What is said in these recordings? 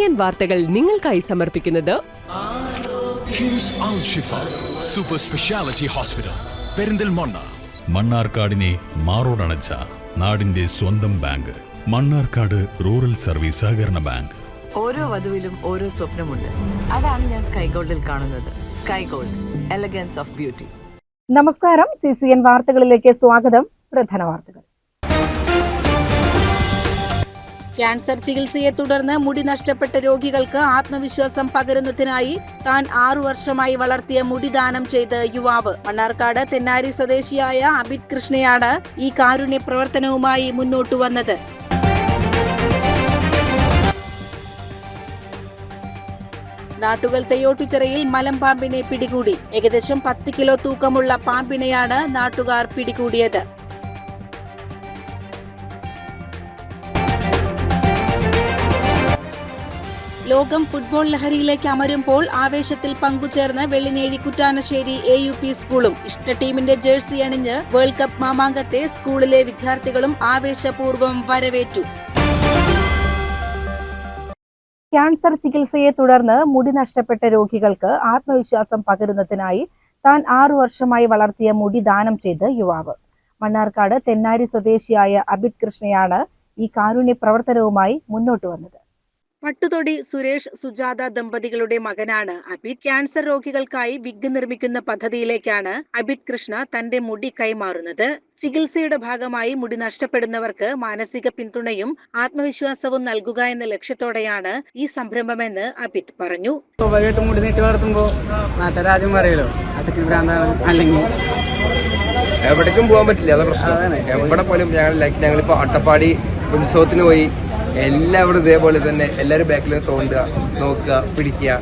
CCN വാർത്തകൾ നിങ്ങൾക്കായി സമർപ്പിക്കുന്നത് കിംസ് അൽ ഷിഫ സൂപ്പർ സ്പെഷ്യാലിറ്റി ഹോസ്പിറ്റൽ പെരിന്തൽമണ്ണ. മണ്ണാർക്കാടിനെ മാറോടണച്ച നാടിന്റെ സ്വന്തം ബാങ്ക് മണ്ണാർക്കാട് റൂറൽ സർവീസ് സഹകരണ ബാങ്ക്. ഓരോ വധുവിലും ഓരോ സ്വപ്നമുണ്ട്. അതാണ് ഞാൻ സ്കൈ ഗോൾഡിൽ കാണുന്നത്. Sky gold, elegance of beauty. നമസ്കാരം. CCN വാർത്തകളിലേക്ക് സ്വാഗതം. പ്രധാന വാർത്തകൾ. ക്യാൻസർ ചികിത്സയെ തുടർന്ന് മുടി നഷ്ടപ്പെട്ട രോഗികൾക്ക് ആത്മവിശ്വാസം പകരുന്നതിനായി താൻ 6 വർഷമായി വളർത്തിയ മുടി ദാനം ചെയ്ത് യുവാവ്. മണ്ണാർക്കാട് തെന്നാരി സ്വദേശിയായ അബിത് കൃഷ്ണയാണ് ഈ കാരുണ്യ പ്രവർത്തനവുമായി മുന്നോട്ടു വന്നത്. നാട്ടുകൽ തെയ്യോട്ടിച്ചിറയിൽ മലമ്പാമ്പിനെ പിടികൂടി. ഏകദേശം 10 കിലോ തൂക്കമുള്ള പാമ്പിനെയാണ് നാട്ടുകാർ പിടികൂടിയത്. ലോകം ഫുട്ബോൾ ലഹരിയിലേക്ക് അമരുമ്പോൾ ആവേശത്തിൽ പങ്കുചേർന്ന് വെള്ളിനേഴി കുറ്റാനശ്ശേരി AUP സ്കൂളും ഇഷ്ട ടീമിന്റെ ജേഴ്സി അണിഞ്ഞ് വേൾഡ് കപ്പ് മാമാങ്കത്തെ സ്കൂളിലെ വിദ്യാർത്ഥികളും ആവേശപൂർവ്വം വരവേറ്റു. ക്യാൻസർ ചികിത്സയെ തുടർന്ന് മുടി നഷ്ടപ്പെട്ട രോഗികൾക്ക് ആത്മവിശ്വാസം പകരുന്നതിനായി താൻ 6 വർഷമായി വളർത്തിയ മുടി ദാനം ചെയ്ത് യുവാവ്. മണ്ണാർക്കാട് തെന്നാരി സ്വദേശിയായ അബിത് കൃഷ്ണയാണ് ഈ കാരുണ്യ പ്രവർത്തനവുമായി മുന്നോട്ട് വന്നത്. പട്ടുതൊടി സുരേഷ് സുജാത ദമ്പതികളുടെ മകനാണ് അബിത്. ക്യാൻസർ രോഗികൾക്കായി വിഗ് നിർമ്മിക്കുന്ന പദ്ധതിയിലേക്കാണ് അബിത് കൃഷ്ണ തന്റെ മുടി കൈമാറുന്നത്. ചികിത്സയുടെ ഭാഗമായി മുടി നഷ്ടപ്പെടുന്നവർക്ക് മാനസിക പിന്തുണയും ആത്മവിശ്വാസവും നൽകുക എന്ന ലക്ഷ്യത്തോടെയാണ് ഈ സംരംഭമെന്ന് അബിത് പറഞ്ഞു. സ്വാഭാവികമായിട്ടും മുടി നീട്ടി വളർത്തുമ്പോൾ നാട്ടുകാരും പറയലോ അതൊക്കെ ഭ്രാന്താണ്, അല്ലെങ്കിൽ എവിടേക്കും പോകാൻ പറ്റില്ല. അതാ പ്രശ്നം. എവിടെ പോലും ഞങ്ങളിപ്പോ അട്ടപ്പാടി ഉത്സവത്തിന് പോയി, എല്ലാവരും ഇതേപോലെ തന്നെ എല്ലാവരും ബാക്കിൽ തോണ്ടുക, നോക്കുക, പിടിക്കുക.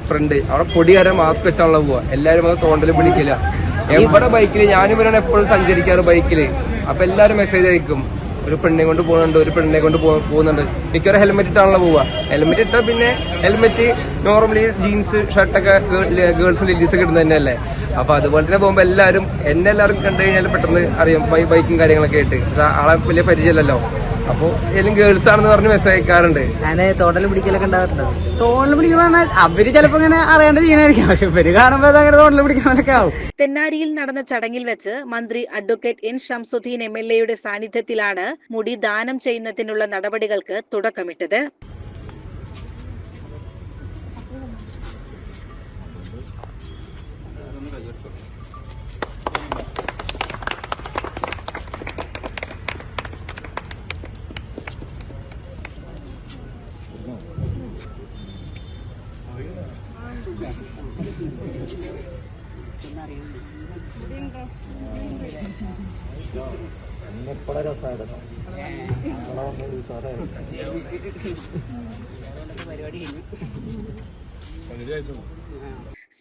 ഫ്രണ്ട് അവിടെ പൊടികാരെ മാസ്ക് വെച്ചാണല്ലോ പോവുക. എല്ലാവരും അത് തോണ്ടല് പിടിക്കില്ല. എവിടെ ബൈക്കിൽ ഞാനും ഇവരാണ് എപ്പോഴും സഞ്ചരിക്കാറ് ബൈക്കില്. അപ്പൊ എല്ലാവരും മെസ്സേജ് അയക്കും, ഒരു പെണ്ണിനെ കൊണ്ട് പോകുന്നുണ്ട്, ഒരു പെണ്ണിനെ കൊണ്ട് പോകുന്നുണ്ട്. മിക്കവാറും ഹെൽമെറ്റ് ഇട്ടാണല്ലോ പോവുക. ഹെൽമെറ്റ് ഇട്ടാൽ പിന്നെ ഹെൽമെറ്റ് നോർമലി ജീൻസ് ഷർട്ടൊക്കെ ഗേൾസ് ലേഡീസ് ഒക്കെ ഇടുന്നത് തന്നെയല്ലേ. അപ്പൊ അതുപോലെ തന്നെ പോകുമ്പോ എല്ലാവരും കണ്ടു കഴിഞ്ഞാൽ പെട്ടെന്ന് അറിയാം ബൈക്കും കാര്യങ്ങളൊക്കെ ആയിട്ട്. ആളെ വലിയ പരിചയമല്ലല്ലോ. അപ്പൊ ഏതെങ്കിലും ഗേൾസ് ആണെന്ന് പറഞ്ഞ് മെസ്സേജ് അയക്കാറുണ്ട്. തോട്ടല് പിടിക്കലൊക്കെ ഉണ്ടാവാറുണ്ട്. തോട്ടല് പിടിക്കുന്ന പറഞ്ഞാൽ അവര് ചിലപ്പോ ഇങ്ങനെ അറിയാണ്ട് ചെയ്യണായിരിക്കും. പക്ഷെ ഇവര് കാണുമ്പോ അങ്ങനെ തോട്ടല് പിടിക്കാനൊക്കെ ആവും. തെന്നാരിയിൽ നടന്ന ചടങ്ങിൽ വെച്ച് മന്ത്രി അഡ്വക്കേറ്റ് N. ഷംസുദ്ദീൻ MLA സാന്നിധ്യത്തിലാണ് മുടി ദാനം ചെയ്യുന്നതിനുള്ള നടപടികൾക്ക് തുടക്കമിട്ടത്.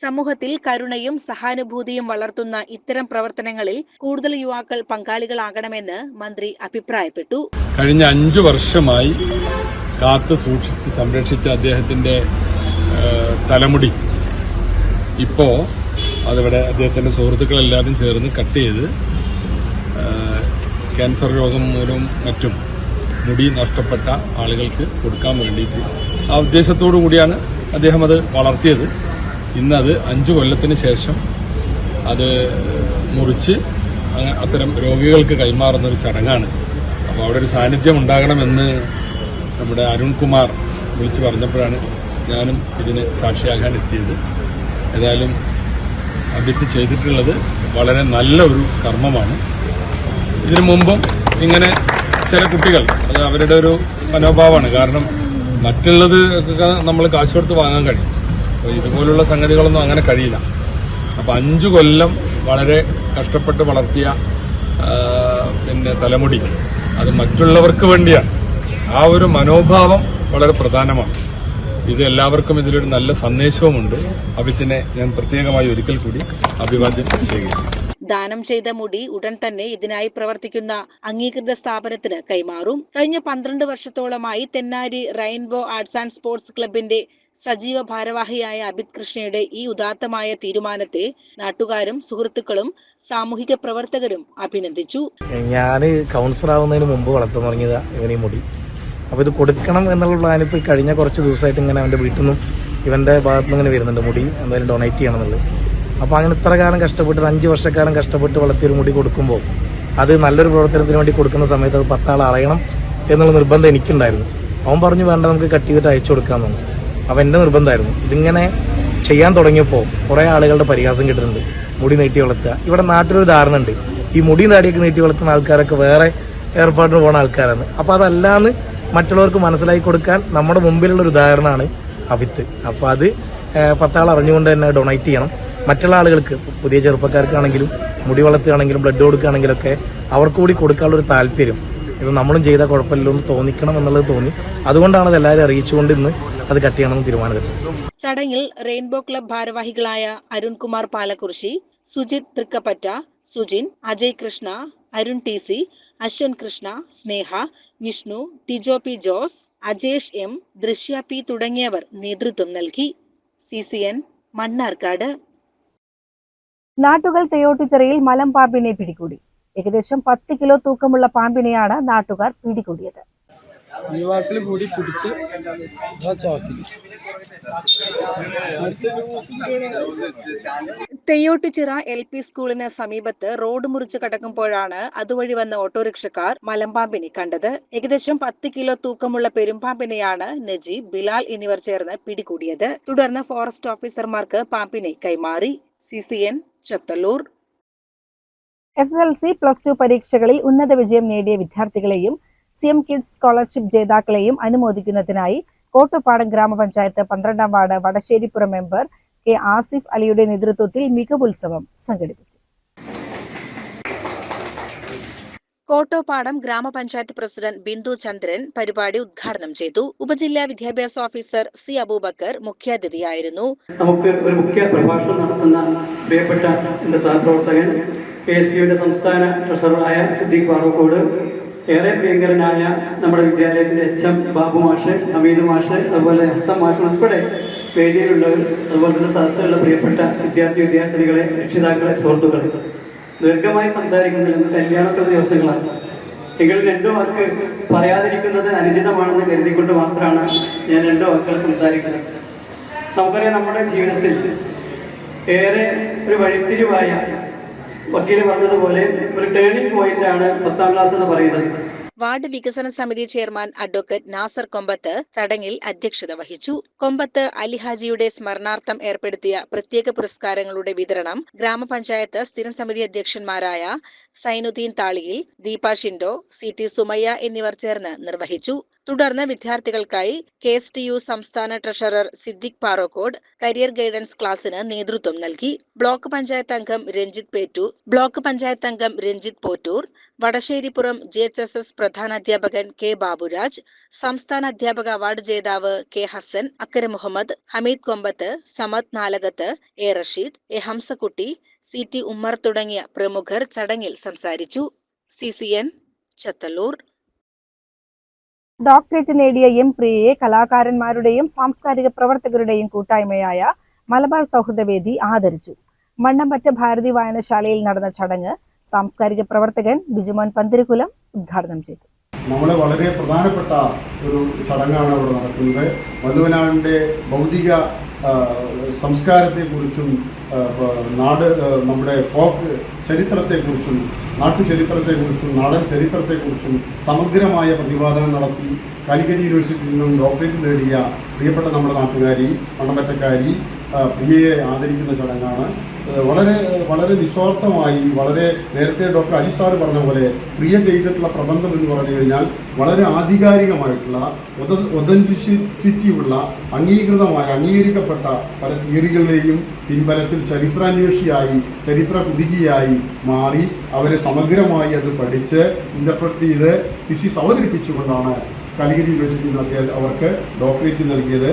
സമൂഹത്തിൽ കരുണയും സഹാനുഭൂതിയും വളർത്തുന്ന ഇത്തരം പ്രവർത്തനങ്ങളിൽ കൂടുതൽ യുവാക്കൾ പങ്കാളികളാകണമെന്ന് മന്ത്രി അഭിപ്രായപ്പെട്ടു. കഴിഞ്ഞ 5 വർഷമായി കാത്തു സൂക്ഷിച്ച് സംരക്ഷിച്ച അദ്ദേഹത്തിന്റെ തലമുടി ഇപ്പോ അതിവിടെ അദ്ദേഹത്തിന്റെ സുഹൃത്തുക്കളെല്ലാവരും ചേർന്ന് കട്ട് ചെയ്ത് ക്യാൻസർ രോഗം മൂലം മറ്റും മുടി നഷ്ടപ്പെട്ട ആളുകൾക്ക് കൊടുക്കാൻ വേണ്ടിയിട്ട് ആ ഉദ്ദേശത്തോടു കൂടിയാണ് അദ്ദേഹം അത് വളർത്തിയത്. ഇന്നത് 5 കൊല്ലത്തിന് ശേഷം അത് മുറിച്ച് അത്തരം രോഗികൾക്ക് കൈമാറുന്ന ഒരു ചടങ്ങാണ്. അപ്പോൾ അവിടെ ഒരു സാന്നിധ്യം ഉണ്ടാകണമെന്ന് നമ്മുടെ അരുൺകുമാർ വിളിച്ചു പറഞ്ഞപ്പോഴാണ് ഞാനും ഇതിന് സാക്ഷിയാകാൻ എത്തിയത്. ഏതായാലും അബിത്ത് ചെയ്തിട്ടുള്ളത് വളരെ നല്ല ഒരു കർമ്മമാണ്. ഇതിനു മുമ്പും ഇങ്ങനെ ചില കുട്ടികൾ, അത് അവരുടെ ഒരു മനോഭാവമാണ്. കാരണം മറ്റുള്ളത് നമ്മൾ കാശ് കൊടുത്ത് വാങ്ങാൻ കഴിയും, അപ്പോൾ ഇതുപോലുള്ള സംഗതികളൊന്നും അങ്ങനെ കഴിയില്ല. അപ്പോൾ 5 കൊല്ലം വളരെ കഷ്ടപ്പെട്ട് വളർത്തിയ തലമുടി അത് മറ്റുള്ളവർക്ക് വേണ്ടിയാണ്. ആ ഒരു മനോഭാവം വളരെ പ്രധാനമാണ്. ഇത് എല്ലാവർക്കും ഇതിലൊരു നല്ല സന്ദേശവുമുണ്ട്. അബിത്തിനെ ഞാൻ പ്രത്യേകമായി ഒരിക്കൽ കൂടി അഭിവാദ്യം ചെയ്യുന്നു. ദാനം ചെയ്ത മുടി ഉടൻ തന്നെ ഇതിനായി പ്രവർത്തിക്കുന്ന അംഗീകൃത സ്ഥാപനത്തിന് കൈമാറും. കഴിഞ്ഞ 12 വർഷത്തോളമായി തെന്നാരി റെയിൻബോ ആർട്സ് ആൻഡ് സ്പോർട്സ് ക്ലബിന്റെ സജീവ ഭാരവാഹിയായ അബിത് കൃഷ്ണയുടെ ഈ ഉദാത്തമായ തീരുമാനത്തെ നാട്ടുകാരും സുഹൃത്തുക്കളും സാമൂഹിക പ്രവർത്തകരും അഭിനന്ദിച്ചു. ഞാൻ കൗൺസിലർ ആവുന്നതിന് മുമ്പ് വളർത്താൻ തുടങ്ങിയതാ ഇവനീ മുടി. അപ്പോൾ ഇത് കൊടുക്കണം എന്നുള്ള പ്ലാൻ ഇപ്പോൾ കഴിഞ്ഞ കുറച്ച് ദിവസമായിട്ട് ഇങ്ങനെ അവൻ്റെ വീട്ടിൽ നിന്നും ഇവൻ്റെ ഭാഗത്തു നിന്ന് ഇങ്ങനെ വരുന്നുണ്ട്, മുടി എന്തായാലും ഡൊണേറ്റ് ചെയ്യണം എന്നുള്ളത്. അപ്പോൾ അങ്ങനെ ഇത്ര കാലം കഷ്ടപ്പെട്ട് 5 വർഷക്കാലം കഷ്ടപ്പെട്ട് വളർത്തിയൊരു മുടി കൊടുക്കുമ്പോൾ അത് നല്ലൊരു പ്രവർത്തനത്തിന് വേണ്ടി കൊടുക്കുന്ന സമയത്ത് അത് 10 ആൾ അറിയണം എന്നുള്ള നിർബന്ധം എനിക്കുണ്ടായിരുന്നു. അവൻ പറഞ്ഞു വേണ്ട നമുക്ക് കട്ട് ചെയ്തിട്ട് അയച്ചു കൊടുക്കാമെന്നു. അപ്പോൾ എൻ്റെ നിർബന്ധമായിരുന്നു. ഇതിങ്ങനെ ചെയ്യാൻ തുടങ്ങിയപ്പോൾ കുറേ ആളുകളുടെ പരിഹാസം കിട്ടുന്നുണ്ട്, മുടി നീട്ടി വളർത്തുക. ഇവിടെ നാട്ടിലൊരു ധാരണ ഉണ്ട്, ഈ മുടി താടിയൊക്കെ നീട്ടി വളർത്തുന്ന ആൾക്കാരൊക്കെ വേറെ ഏർപ്പാടിന് പോകുന്ന ആൾക്കാരാണ്. അപ്പോൾ അതല്ലാന്ന് മറ്റുള്ളവർക്ക് മനസ്സിലാക്കി കൊടുക്കാൻ നമ്മുടെ മുമ്പിലുള്ള ഒരു ഉദാഹരണമാണ് അഭിത്ത്. അപ്പോൾ അത് 10 ആൾ അറിഞ്ഞുകൊണ്ട് തന്നെ ഡൊണേറ്റ് ചെയ്യണം. മറ്റുള്ള ആളുകൾക്ക്, പുതിയ ചെറുപ്പക്കാർക്കാണെങ്കിലും മുടി വളർത്തുകയാണെങ്കിലും ബ്ലഡ് കൊടുക്കുകയാണെങ്കിലൊക്കെ അവർക്ക് കൂടി കൊടുക്കാനുള്ളൊരു താല്പര്യം, ഇത് നമ്മളും ചെയ്താൽ കുഴപ്പമില്ലല്ലോ എന്ന് തോന്നിക്കണം എന്നുള്ളത് തോന്നി. അതുകൊണ്ടാണ് അത് എല്ലാവരും അറിയിച്ചുകൊണ്ട് ഇന്ന് അത് കട്ട് ചെയ്യണമെന്ന് തീരുമാനമെടുത്തത്. ചടങ്ങിൽ റെയിൻബോ ക്ലബ് ഭാരവാഹികളായ അരുൺകുമാർ പാലക്കുറിശി, സുജിത് തൃക്കപ്പറ്റ, സുജിൻ, അജയ് കൃഷ്ണ, അരുൺ TC, അശ്വൻ കൃഷ്ണ, സ്നേഹ, വിഷ്ണു, ടിജോ P ജോസ്, അജേഷ് M, ദൃശ്യ P തുടങ്ങിയവർ നേതൃത്വം നൽകി. CCN മണ്ണാർക്കാട്. നാട്ടുകൾ തെയോട്ടുചിറയിൽ മലമ്പാമ്പിനെ പിടികൂടി. ഏകദേശം 10 കിലോ തൂക്കമുള്ള പാമ്പിനെയാണ് നാട്ടുകാർ പിടികൂടിയത്. യുവാക്കൾ കൂടി പിടിച്ച് തെയ്യോട്ടുചിറ LP സ്കൂളിന് സമീപത്ത് റോഡ് മുറിച്ച് കടക്കുമ്പോഴാണ് അതുവഴി വന്ന ഓട്ടോറിക്ഷക്കാർ മലമ്പാമ്പിനെ കണ്ടത്. ഏകദേശം 10 കിലോ തൂക്കമുള്ള പെരുമ്പാമ്പിനെയാണ് നജീബ്, ബിലാൽ എന്നിവർ ചേർന്ന് പിടികൂടിയത്. തുടർന്ന് ഫോറസ്റ്റ് ഓഫീസർമാർക്ക് പാമ്പിനെ കൈമാറി. CCN ചത്തല്ലൂർ. SSLC +2 പരീക്ഷകളിൽ ഉന്നത വിജയം നേടിയ വിദ്യാർത്ഥികളെയും CM കിഡ്സ് സ്കോളർഷിപ്പ് ജേതാക്കളെയും അനുമോദിക്കുന്നതിനായി കോട്ടപ്പാടം ഗ്രാമപഞ്ചായത്ത് 12ാം ward Vadasseripuram member K Asif അലിയുടെ നേതൃത്വത്തിൽ മികവുത്സവം സംഘടിപ്പിച്ചു. കോട്ടോപ്പാടം ഗ്രാമപഞ്ചായത്ത് പ്രസിഡന്റ് ബിന്ദു ചന്ദ്രൻ പരിപാടി ഉദ്ഘാടനം ചെയ്തു. ഉപജില്ലാ വിദ്യാഭ്യാസ ഓഫീസർ C അബൂബക്കർ മുഖ്യാതിഥിയായിരുന്നു. നമുക്ക് ഒരു മുഖ്യ പ്രഭാഷണം നടത്തുന്ന പ്രിയപ്പെട്ട എന്റെ സഹപ്രവർത്തകൻ KSDയുടെ സംസ്ഥാന ട്രഷററായ സിദ്ദീഖ് ഫാറൂഖോട്, ഏറെ പ്രിയങ്കരനായ നമ്മുടെ വിദ്യാലയത്തിന്റെ HM ബാബു മാഷ്, ഹമീദ് മാഷ്, അതുപോലെ ഹസൻ മാഷ് ഉൾപ്പെടെ വേദിയിലുള്ളവർ, അതുപോലെ തന്നെ സദസ്സിലുള്ള പ്രിയപ്പെട്ട വിദ്യാർത്ഥിനികളെ, രക്ഷിതാക്കളെ, സുഹൃത്തുക്കളെ, ദീർഘമായി സംസാരിക്കുന്നില്ല, കല്യാണത്തിന്റെ ദിവസങ്ങളാണ്. എങ്കിലും 2 വാക്ക് പറയാതിരിക്കുന്നത് അനുചിതമാണെന്ന് കരുതിക്കൊണ്ട് മാത്രമാണ് ഞാൻ 2 വാക്കുകൾ സംസാരിക്കുന്നത്. നമുക്കറിയാം, നമ്മുടെ ജീവിതത്തിൽ ഏറെ ഒരു വഴിത്തിരിവായ, വക്കീൽ പറഞ്ഞതുപോലെ ഒരു ടേണിംഗ് പോയിന്റ് ആണ് 10ാം ക്ലാസ് എന്ന് പറയുന്നത്. വാർഡ് വികസന സമിതി ചെയർമാൻ അഡ്വക്കേറ്റ് നാസർ കൊമ്പത്ത് ചടങ്ങിൽ അധ്യക്ഷത വഹിച്ചു. കൊമ്പത്ത് അലിഹാജിയുടെ സ്മരണാർത്ഥം ഏർപ്പെടുത്തിയ പ്രത്യേക പുരസ്കാരങ്ങളുടെ വിതരണം ഗ്രാമപഞ്ചായത്ത് സ്ഥിരം സമിതി അധ്യക്ഷന്മാരായ സൈനുദ്ദീൻ താളിയിൽ, ദീപ ഷിൻഡോ, CT സുമയ്യ എന്നിവർ ചേർന്ന് നിർവഹിച്ചു. തുടർന്ന് വിദ്യാർത്ഥികൾക്കായി KSTU സംസ്ഥാന treasurer Siddique Parokkode career guidance ക്ലാസിന് നേതൃത്വം നൽകി. ബ്ലോക്ക് പഞ്ചായത്ത് അംഗം രഞ്ജിത്ത് പോറ്റൂർ, വടശ്ശേരിപ്പുറം GHSS പ്രധാനാധ്യാപകൻ K ബാബുരാജ്, സംസ്ഥാന അധ്യാപക അവാർഡ് ജേതാവ് K ഹസൻ, അക്കരെ മുഹമ്മദ്, ഹമീദ് കൊമ്പത്ത്, Samad Nalakath, A Rasheed, A Hamsakutty, CT Ummer തുടങ്ങിയ പ്രമുഖർ ചടങ്ങിൽ സംസാരിച്ചു. CCN ചത്തല്ലൂർ. ഡോക്ടറേറ്റ് നേടിയ M പ്രിയയെ കലാകാരന്മാരുടെയും സാംസ്കാരിക പ്രവർത്തകരുടെയും കൂട്ടായ്മയായ മലബാർ സൗഹൃദവേദി ആദരിച്ചു. മണ്ണമ്പറ്റ ഭാരതി വായനശാലയിൽ നടന്ന ചടങ്ങ് സാംസ്കാരിക പ്രവർത്തകൻ ബിജുമോൻ പന്തിരകുലം ഉദ്ഘാടനം ചെയ്തു. നമ്മളെ വളരെ പ്രധാനപ്പെട്ട ഒരു ചടങ്ങാണ് അവിടെ നടക്കുന്നത്. വള്ളുവനാടിൻ്റെ ഭൗതിക സംസ്കാരത്തെക്കുറിച്ചും നമ്മുടെ ഫോക്ക് ചരിത്രത്തെക്കുറിച്ചും നാട്ടുചരിത്രത്തെക്കുറിച്ചും നാടൻ ചരിത്രത്തെക്കുറിച്ചും സമഗ്രമായ പ്രതിപാദനം നടത്തി കാലിക്കറ്റ് യൂണിവേഴ്സിറ്റിയിൽ നിന്നും ഡോക്ടറേറ്റ് നേടിയ പ്രിയപ്പെട്ട നമ്മുടെ നാട്ടുകാരി, മണ്ണമ്പറ്റക്കാരി പ്രിയയെ ആദരിക്കുന്ന ചടങ്ങാണ്. വളരെ വളരെ നിസ്വാർത്ഥമായി, വളരെ നേരത്തെ ഡോക്ടർ അജി സാർ പറഞ്ഞ പോലെ പ്രിയ ചെയ്തിട്ടുള്ള പ്രബന്ധം എന്ന് പറഞ്ഞു കഴിഞ്ഞാൽ വളരെ ആധികാരികമായിട്ടുള്ള ഒതന്റിസിറ്റിയുള്ള അംഗീകരിക്കപ്പെട്ട പല തിയറികളുടെയും പിൻബലത്തിൽ ചരിത്രാന്വേഷിയായി, ചരിത്ര കുതികിയായി മാറി അവരെ സമഗ്രമായി അത് പഠിച്ച് ഇന്റർപ്രറ്റ് ചെയ്ത് തിസിസ് അവതരിപ്പിച്ചുകൊണ്ടാണ് കാലിക്കറ്റ് യൂണിവേഴ്സിറ്റി അവർക്ക് ഡോക്ടറേറ്റ് നൽകിയത്.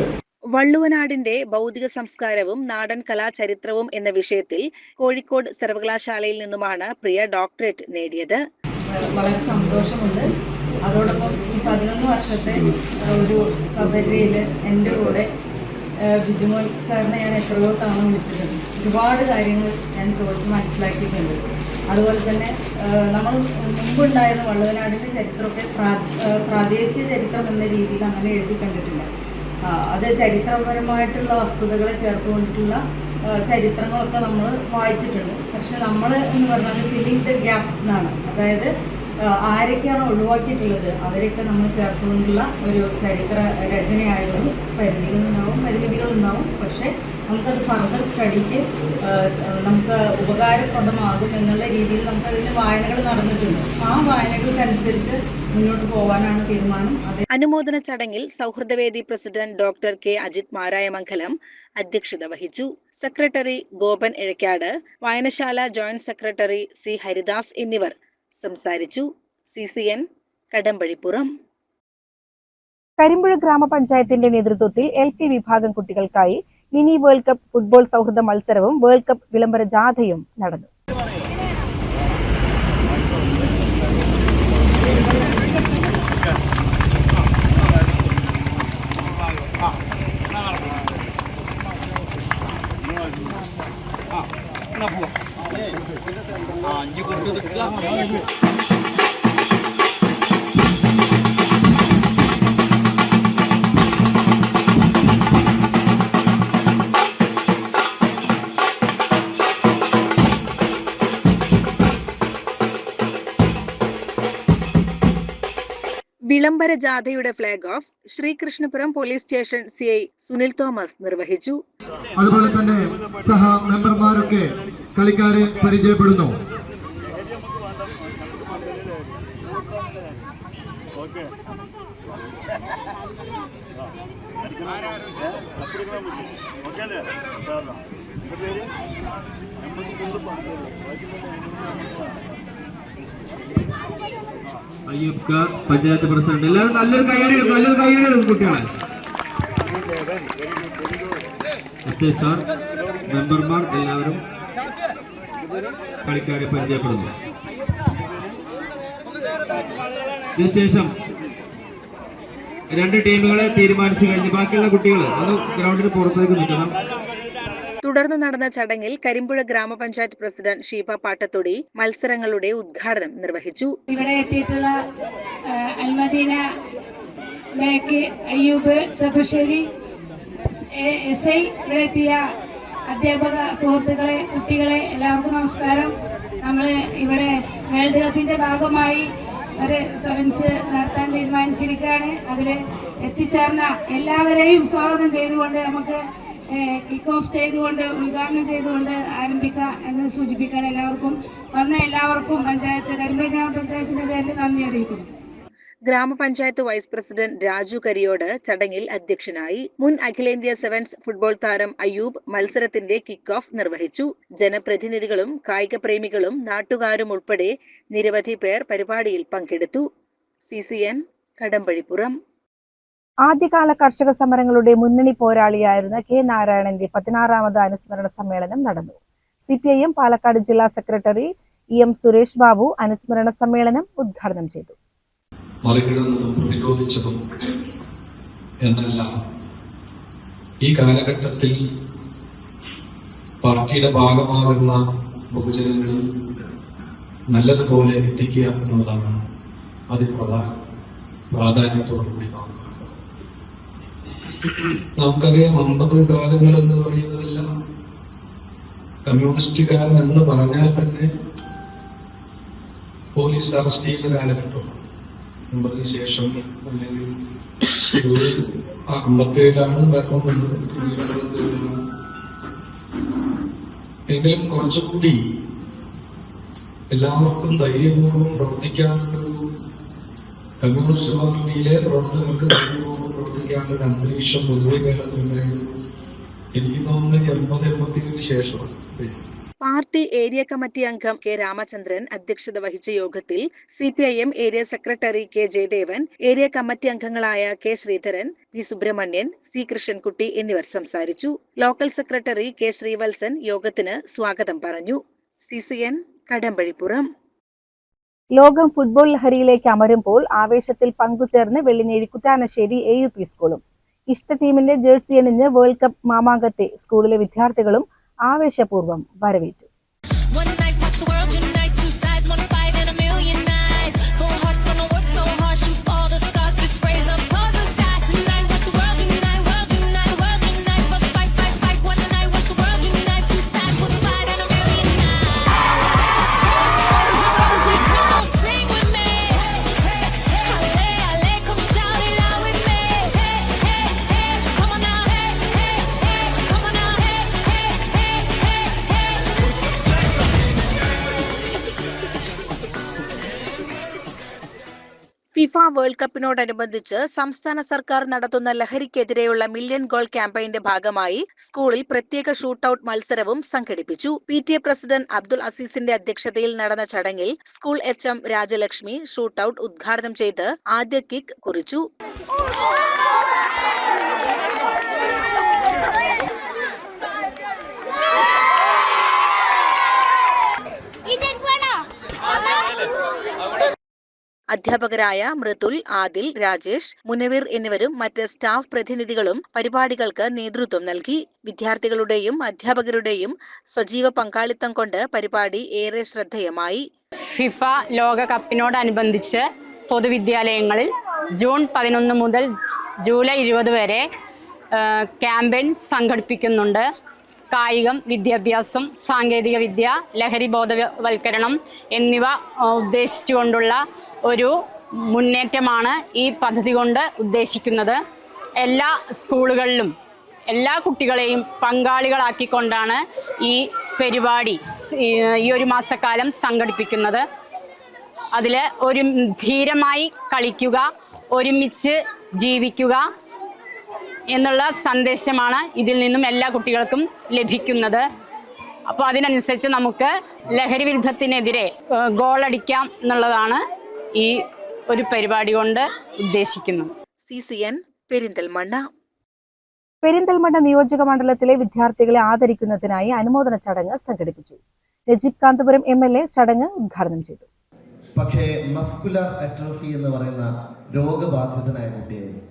വള്ളുവനാടിന്റെ ഭൗതിക സംസ്കാരവും നാടൻ കലാചരിത്രവും എന്ന വിഷയത്തിൽ കോഴിക്കോട് സർവകലാശാലയിൽ നിന്നുമാണ് പ്രിയ ഡോക്ടറേറ്റ് നേടിയത്. വളരെ സന്തോഷമുണ്ട്. അതോടൊപ്പം ഈ 11 വർഷത്തെ ഒരു സബരിയിൽ എൻ്റെ കൂടെ ബിജുമോൻ സാറിനെ ഞാൻ എത്രയോ തവണ വിളിച്ചിട്ടുണ്ട്. ഒരുപാട് കാര്യങ്ങൾ ഞാൻ ചോദിച്ച് മനസ്സിലാക്കിയിട്ടുണ്ട്. അതുപോലെ തന്നെ നമ്മൾ മുമ്പുണ്ടായിരുന്ന വള്ളുവനാടിൻ്റെ ചരിത്രമൊക്കെ പ്രാദേശിക ചരിത്രം എന്ന രീതിയിൽ അങ്ങനെ എഴുതി കണ്ടിട്ടില്ല. അത് ചരിത്രപരമായിട്ടുള്ള വസ്തുതകളെ ചേർത്തുകൊണ്ടിട്ടുള്ള ചരിത്രങ്ങളൊക്കെ നമ്മൾ വായിച്ചിട്ടുണ്ട്. പക്ഷെ നമ്മൾ എന്ന് പറഞ്ഞാൽ ഫില്ലിംഗ് ദ ഗ്യാപ്സ് എന്നാണ്. അതായത് ആരൊക്കെയാണ് ഒഴിവാക്കിയിട്ടുള്ളത് അവരെയൊക്കെ നമ്മൾ ചേർത്തുകൊണ്ടുള്ള ഒരു ചരിത്ര രചനയായതുകൊണ്ട് പരിമിതികളുണ്ടാവും. പക്ഷേ നമുക്കത് ഫർദർ സ്റ്റഡിക്ക് നമുക്ക് ഉപകാരപ്രദമാകും എന്നുള്ള രീതിയിൽ നമുക്കതിൻ്റെ വായനകൾ നടന്നിട്ടുണ്ട്. ആ വായനകൾക്കനുസരിച്ച് മുന്നോട്ട് പോകാനാണ് തീരുമാനം. അനുമോദന ചടങ്ങിൽ സൗഹൃദവേദി president doctor K Ajith Marayamangalam അധ്യക്ഷത വഹിച്ചു. സെക്രട്ടറി ഗോപൻ ഇഴക്കാട്, വായനശാല ജോയിന്റ് സെക്രട്ടറി സി ഹരിദാസ് എന്നിവർ സംസാരിച്ചു. CCN കടമ്പഴിപ്പുറം. കരിമ്പുഴ ഗ്രാമപഞ്ചായത്തിന്റെ നേതൃത്വത്തിൽ LP വിഭാഗം കുട്ടികൾക്കായി മിനി വേൾഡ് കപ്പ് ഫുട്ബോൾ സൗഹൃദ മത്സരവും വേൾഡ് കപ്പ് വിളംബര ജാഥയും നടന്നു. വിളംബര ജാഥയുടെ flag off Sreekrishnapuram police station CI Sunil Thomas നിർവഹിച്ചു. അതുപോലെ തന്നെ സഹ മെമ്പർമാരൊക്കെ കളിക്കാരെ പരിചയപ്പെടുന്നു. അയ്യപ്പ പഞ്ചായത്ത് പ്രസിഡന്റ് എല്ലാവരും നല്ലൊരു കൈയടികളും കുട്ടികളെ. SI സാർ, മെമ്പർമാർ എല്ലാവരും കളിക്കാരെ പരിചയപ്പെടുന്നു. ഇതിനുശേഷം 2 ടീമുകളെ തീരുമാനിച്ചു കഴിഞ്ഞ് ബാക്കിയുള്ള കുട്ടികൾ അത് ഗ്രൗണ്ടിന് പുറത്തേക്ക് നിൽക്കണം. തുടർന്ന് നടന്ന ചടങ്ങിൽ കരിമ്പുഴ ഗ്രാമപഞ്ചായത്ത് പ്രസിഡന്റ് ഷീബ പാട്ടത്തൊടി മത്സരങ്ങളുടെ ഉദ്ഘാടനം നിർവഹിച്ചു. ഇവിടെ എത്തിയിട്ടുള്ള അൽമദീന, മേക്ക്, അയ്യൂബ്, ചെറുശ്ശേരി, SI, ഇവിടെ എത്തിയ അധ്യാപക സുഹൃത്തുക്കളെ, കുട്ടികളെ എല്ലാവർക്കും നമസ്കാരം. നമ്മൾ ഇവിടെ വേൾഡ് കപ്പിന്റെ ഭാഗമായി ഒരു സെവൻസ് നടത്താൻ തീരുമാനിച്ചിരിക്കുകയാണ്. അതിൽ എത്തിച്ചേർന്ന എല്ലാവരെയും സ്വാഗതം ചെയ്തുകൊണ്ട് നമുക്ക് കിക്ക് ഓഫ് ചെയ്തുകൊണ്ട് ഉദ്ഘാടനം ചെയ്തുകൊണ്ട് ആരംഭിക്കാം എന്ന് സൂചിപ്പിക്കാൻ എല്ലാവർക്കും വന്ന എല്ലാവർക്കും കരിമ്പുഴ ഗ്രാമപഞ്ചായത്തിന്റെ പേരിൽ നന്ദി അറിയിക്കുന്നു. ഗ്രാമപഞ്ചായത്ത് വൈസ് പ്രസിഡന്റ് രാജു കരിയോട് ചടങ്ങിൽ അധ്യക്ഷനായി. മുൻ അഖിലേന്ത്യാ സെവൻസ് ഫുട്ബോൾ താരം അയ്യൂബ് മത്സരത്തിന്റെ കിക്ക് ഓഫ് നിർവഹിച്ചു. ജനപ്രതിനിധികളും കായിക പ്രേമികളും നാട്ടുകാരും ഉൾപ്പെടെ നിരവധി പേർ പരിപാടിയിൽ പങ്കെടുത്തു. CCN കടമ്പഴിപ്പുറം. ആദ്യകാല കർഷക സമരങ്ങളുടെ മുന്നണി പോരാളിയായിരുന്ന K. നാരായണന്റെ 16ാമത് അനുസ്മരണ സമ്മേളനം നടന്നു. CPIM പാലക്കാട് ജില്ലാ സെക്രട്ടറി EM സുരേഷ് ബാബു അനുസ്മരണ സമ്മേളനം ഉദ്ഘാടനം ചെയ്തു. മറികടന്നതും പ്രതിരോധിച്ചതും എന്നല്ല, ഈ കാലഘട്ടത്തിൽ പാർട്ടിയുടെ ഭാഗമാകുന്ന ബഹുജനങ്ങളിൽ നല്ലതുപോലെ എത്തിക്കുക എന്നതാണ് അതിനുള്ള പ്രാധാന്യത്തോടുകൂടി കാണുക. നമുക്കറിയാം 50 കാലങ്ങൾ എന്ന് പറയുന്നതെല്ലാം കമ്മ്യൂണിസ്റ്റുകാരൻ എന്ന് പറഞ്ഞാൽ തന്നെ പോലീസ് അറസ്റ്റ് ചെയ്യുന്ന കാലഘട്ടമാണ്. 50 ശേഷം അല്ലെങ്കിൽ 57 ഭരണം വന്നത്. എങ്കിലും കുറച്ചുകൂടി എല്ലാവർക്കും ധൈര്യപൂർവ്വം പ്രവർത്തിക്കാനുള്ളൊരു കമ്മ്യൂണിസ്റ്റ് പാർട്ടിയിലെ പ്രവർത്തകർക്ക് ധൈര്യപൂർവ്വം പ്രവർത്തിക്കാനുള്ള അന്തരീക്ഷം പൊതുവെ കേരളത്തിലുണ്ടായിരുന്നു. എനിക്ക് തോന്നുന്നത് 80-87 ശേഷമാണ്. പാർട്ടി ഏരിയ കമ്മിറ്റി അംഗം K. രാമചന്ദ്രൻ അധ്യക്ഷത വഹിച്ച യോഗത്തിൽ CPIM area secretary K. Jayadevan, area committee അംഗങ്ങളായ K. Sreedharan, P. Subrahmanyan, C. Krishnankutty എന്നിവർ സംസാരിച്ചു. Local secretary K. ശ്രീവത്സൻ യോഗത്തിന് സ്വാഗതം പറഞ്ഞു. CCN കടമ്പഴിപ്പുറം. ലോകം ഫുട്ബോൾ ലഹരിയിലേക്ക് അമരുമ്പോൾ ആവേശത്തിൽ പങ്കുചേർന്ന് വെള്ളിനേഴി കുറ്റാനശ്ശേരി AUP സ്കൂളും. ഇഷ്ട ടീമിന്റെ ജേഴ്സി അണിഞ്ഞ് വേൾഡ് കപ്പ് മാമാങ്കത്തെ സ്കൂളിലെ വിദ്യാർത്ഥികളും ആവേശപൂർവ്വം വരവേറ്റു. ഫിഫ വേൾഡ് കപ്പിനോടനുബന്ധിച്ച് സംസ്ഥാന സർക്കാർ നടത്തുന്ന ലഹരിക്കെതിരെയുള്ള മില്യൺ ഗോൾ ക്യാമ്പയിന്റെ ഭാഗമായി സ്കൂളിൽ പ്രത്യേക ഷൂട്ടൌട്ട് മത്സരവും സംഘടിപ്പിച്ചു. PTA പ്രസിഡന്റ് അബ്ദുൾ അസീസിന്റെ അധ്യക്ഷതയിൽ നടന്ന ചടങ്ങിൽ സ്കൂൾ HM രാജലക്ഷ്മി ഷൂട്ടൌട്ട് ഉദ്ഘാടനം ചെയ്ത് ആദ്യ കിക്ക് കുറിച്ചു. അധ്യാപകരായ മൃദുൽ, ആദിൽ, രാജേഷ്, മുനവീർ എന്നിവരും മറ്റ് സ്റ്റാഫ് പ്രതിനിധികളും പരിപാടികൾക്ക് നേതൃത്വം നൽകി. വിദ്യാർത്ഥികളുടെയും അധ്യാപകരുടെയും സജീവ പങ്കാളിത്തം കൊണ്ട് പരിപാടി ഏറെ ശ്രദ്ധേയമായി. ഫിഫ ലോകകപ്പിനോടനുബന്ധിച്ച് പൊതുവിദ്യാലയങ്ങളിൽ ജൂൺ 11 മുതൽ ജൂലൈ 20 വരെ ക്യാമ്പയിൻ സംഘടിപ്പിക്കുന്നുണ്ട്. കായികം, വിദ്യാഭ്യാസം, സാങ്കേതിക വിദ്യ, ലഹരി ബോധവൽക്കരണം എന്നിവ ഉദ്ദേശിച്ചുകൊണ്ടുള്ള ഒരു മുന്നേറ്റമാണ് ഈ പദ്ധതി കൊണ്ട് ഉദ്ദേശിക്കുന്നത്. എല്ലാ സ്കൂളുകളിലും എല്ലാ കുട്ടികളെയും പങ്കാളികളാക്കിക്കൊണ്ടാണ് ഈ പരിപാടി ഈ ഒരു മാസക്കാലം സംഘടിപ്പിക്കുന്നത്. അതിൽ ഒരു ധീരമായി കളിക്കുക, ഒരുമിച്ച് ജീവിക്കുക എന്നുള്ള സന്ദേശമാണ് ഇതിൽ നിന്നും എല്ലാ കുട്ടികൾക്കും ലഭിക്കുന്നത്. അപ്പോൾ അതിനനുസരിച്ച് നമുക്ക് ലഹരി വിരുദ്ധത്തിനെതിരെ ഗോളടിക്കാം എന്നുള്ളതാണ് ഈ ഒരു പരിപാടി കൊണ്ട് ഉദ്ദേശിക്കുന്നത്. CCN പെരിന്തൽമണ്ണ. പെരിന്തൽമണ്ണ നിയോജക മണ്ഡലത്തിലെ വിദ്യാർത്ഥികളെ ആദരിക്കുന്നതിനായി അനുമോദന ചടങ്ങ് സംഘടിപ്പിച്ചു. നജീബ് കാന്തപുരം MLA ചടങ്ങ് ഉദ്ഘാടനം ചെയ്തു. പക്ഷേ മസ്കുലർ അട്രോഫി എന്ന് പറയുന്ന രോഗബാധിതനായ കുട്ടിയായിരുന്നു.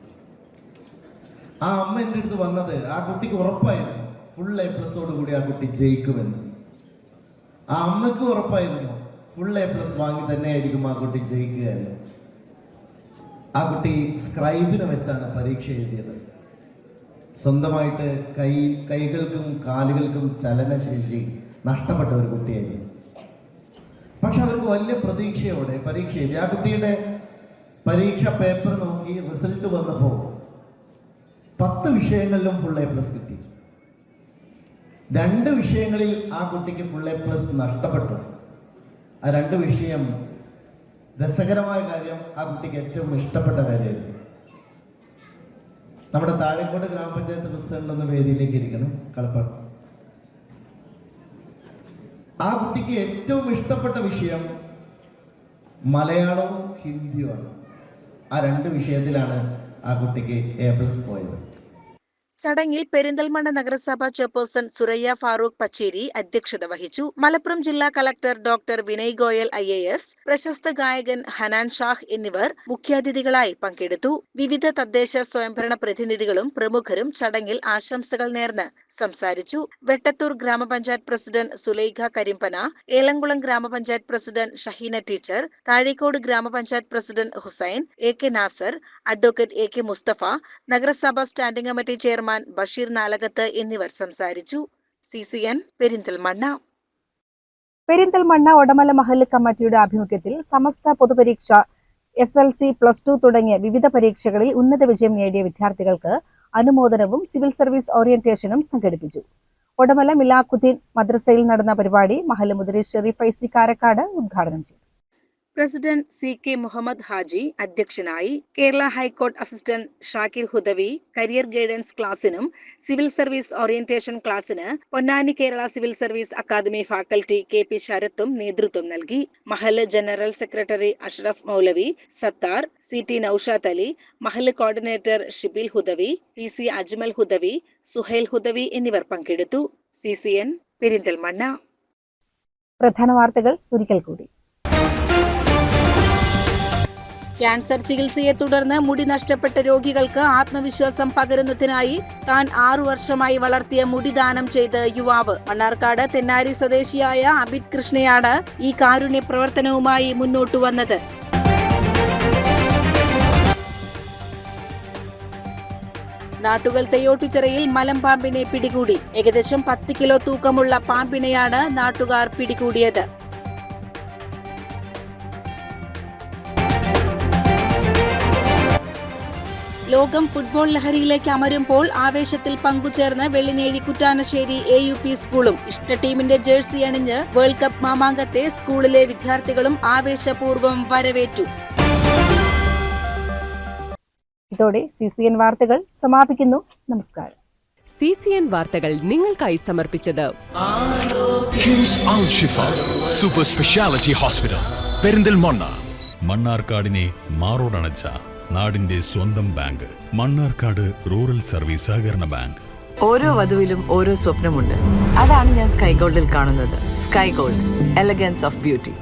ആ അമ്മ എൻ്റെ അടുത്ത് വന്നത് ആ കുട്ടിക്ക് ഉറപ്പായിരുന്നു ഫുൾ A+ കൂടി ആ കുട്ടി ജയിക്കുമെന്ന്. ആ അമ്മയ്ക്ക് ഉറപ്പായിരുന്നു ഫുൾ A+ വാങ്ങി തന്നെയായിരിക്കും ആ കുട്ടി ജയിക്കുകയല്ല. ആ കുട്ടി സ്ക്രൈബിനെ വെച്ചാണ് പരീക്ഷ എഴുതിയത്. സ്വന്തമായിട്ട് കൈകൾക്കും കാലുകൾക്കും ചലനശേഷി നഷ്ടപ്പെട്ട ഒരു കുട്ടിയായിരുന്നു. പക്ഷെ അവർക്ക് വലിയ പ്രതീക്ഷയോടെ പരീക്ഷ എഴുതി. ആ കുട്ടിയുടെ പരീക്ഷ പേപ്പർ നോക്കി റിസൾട്ട് വന്നപ്പോൾ 10 വിഷയങ്ങളിലും ഫുൾ A+ കിട്ടി. 2 വിഷയങ്ങളിൽ ആ കുട്ടിക്ക് ഫുൾ A+ നഷ്ടപ്പെട്ടു. ആ 2 വിഷയം രസകരമായ കാര്യം, ആ കുട്ടിക്ക് ഏറ്റവും ഇഷ്ടപ്പെട്ട കാര്യമായിരുന്നു. നമ്മുടെ താഴേക്കോട് ഗ്രാമപഞ്ചായത്ത് പ്രസിഡന്റ് എന്ന വേദിയിലേക്ക് ഇരിക്കണം കളപ്പാട്. ആ കുട്ടിക്ക് ഏറ്റവും ഇഷ്ടപ്പെട്ട വിഷയം മലയാളവും ഹിന്ദിയുമാണ്. ആ 2 വിഷയത്തിലാണ് ആ കുട്ടിക്ക് A+ പോയത്. ചടങ്ങിൽ പെരിന്തൽമണ്ണ നഗരസഭ ചെയർപേഴ്സൺ സുരയ്യ ഫാറൂഖ് പച്ചേരി അധ്യക്ഷത വഹിച്ചു. മലപ്പുറം ജില്ലാ collector doctor Vinay Goyal IAS, പ്രശസ്ത ഗായകൻ ഹനാൻ ഷാഹ് എന്നിവർ മുഖ്യാതിഥികളായി പങ്കെടുത്തു. വിവിധ തദ്ദേശ സ്വയംഭരണ പ്രതിനിധികളും പ്രമുഖരും ചടങ്ങിൽ ആശംസകൾ നേർന്ന് സംസാരിച്ചു. വെട്ടത്തൂർ ഗ്രാമപഞ്ചായത്ത് പ്രസിഡന്റ് സുലൈഖ കരിമ്പന, ഏലംകുളം ഗ്രാമപഞ്ചായത്ത് പ്രസിഡന്റ് ഷഹീന ടീച്ചർ, താഴേക്കോട് ഗ്രാമപഞ്ചായത്ത് president Hussain, AK Nasar, advocate AK Musthafa, നഗരസഭ standing committee chairman Basheer Nalakath എന്നിവർ സംസാരിച്ചു. CCN പെരിന്തൽമണ്ണ. പെരിന്തൽമണ്ണ ഒടമല മഹല്ല് കമ്മിറ്റിയുടെ ആഭിമുഖ്യത്തിൽ സമസ്ത പൊതുപരീക്ഷ, SLC, +2 തുടങ്ങിയ വിവിധ പരീക്ഷകളിൽ ഉന്നത വിജയം നേടിയ വിദ്യാർത്ഥികൾക്ക് അനുമോദനവും സിവിൽ സർവീസ് ഓറിയന്റേഷനും സംഘടിപ്പിച്ചു. ഒടമല മിലാഖുദ്ദീൻ മദ്രസയിൽ നടന്ന പരിപാടി മഹല്ല് മുദരി ഷെരീഫ് ഫൈസി കാരക്കാട് ഉദ്ഘാടനം ചെയ്തു. പ്രസിഡന്റ് CK മുഹമ്മദ് ഹാജി അധ്യക്ഷനായി. കേരള ഹൈക്കോടതി assistant Shakir Hudawi career guidance ക്ലാസിനും സിവിൽ സർവീസ് ഓറിയന്റേഷൻ ക്ലാസിന് Ponnani Kerala civil service academy faculty KP ശരത്തും നേതൃത്വം നൽകി. മഹല്ല് general secretary Ashraf Moulavi, Sathar, CT Noushad Ali, മഹല്ല് കോർഡിനേറ്റർ ഷിബിൽ ഹുദവി, PC അജ്മൽ ഹുദവി, സുഹൈൽ ഹുദവി എന്നിവർ പങ്കെടുത്തു. CCN പെരിന്തൽമണ്ണ. പ്രധാന വാർത്തകൾ ഒരിക്കൽ കൂടി. ക്യാൻസർ ചികിത്സയെ തുടർന്ന് മുടി നഷ്ടപ്പെട്ട രോഗികൾക്ക് ആത്മവിശ്വാസം പകരുന്നതിനായി താൻ 6 വർഷമായി വളർത്തിയ മുടി ദാനം ചെയ്ത് യുവാവ്. മണ്ണാർക്കാട് തെന്നാരി സ്വദേശിയായ അബിത് കൃഷ്ണയാണ് ഈ കാരുണ്യ പ്രവർത്തനവുമായി മുന്നോട്ടു വന്നത്. നാട്ടുകൽ തെയ്യോട്ടിച്ചിറയിൽ മലമ്പാമ്പിനെ പിടികൂടി. ഏകദേശം 10 കിലോ തൂക്കമുള്ള പാമ്പിനെയാണ് നാട്ടുകാർ പിടികൂടിയത്. ലോകം ഫുട്ബോൾ ലഹരിയിലേക്ക് അമരുമ്പോൾ ആവേശത്തിൽ പങ്കുചേർന്ന് വെള്ളിനേഴി കുറ്റാനശ്ശേരി AUP സ്കൂളും ഇഷ്ട ടീമിന്റെ ജേഴ്സി അണിഞ്ഞ് വേൾഡ് കപ്പ് മാമാങ്കത്തെ സ്കൂളിലെ വിദ്യാർത്ഥികളും ആവേശപൂർവ്വം വരവേറ്റു. ഇതോടെ CCN വാർത്തകൾ സമാപിക്കുന്നു. നമസ്കാരം. CCN വാർത്തകൾ നിങ്ങൾക്കായി സമർപ്പിച്ചത് കിംസ് അൽ ഷിഫ സൂപ്പർ സ്പെഷ്യാലിറ്റി ഹോസ്പിറ്റൽ പെരിന്തൽമണ്ണ. മണ്ണാർക്കാടിനെ മാറോടണച്ച നാടിന്റെ സ്വന്തം ബാങ്ക്. മണ്ണാർക്കാട് റൂറൽ സർവീസ് സഹകരണ ബാങ്ക്. ഓരോ വധുവിലും ഓരോ സ്വപ്നമുണ്ട്. അതാണ് ഞാൻ സ്കൈ ഗോൾഡിൽ കാണുന്നത്. Sky gold, elegance of beauty.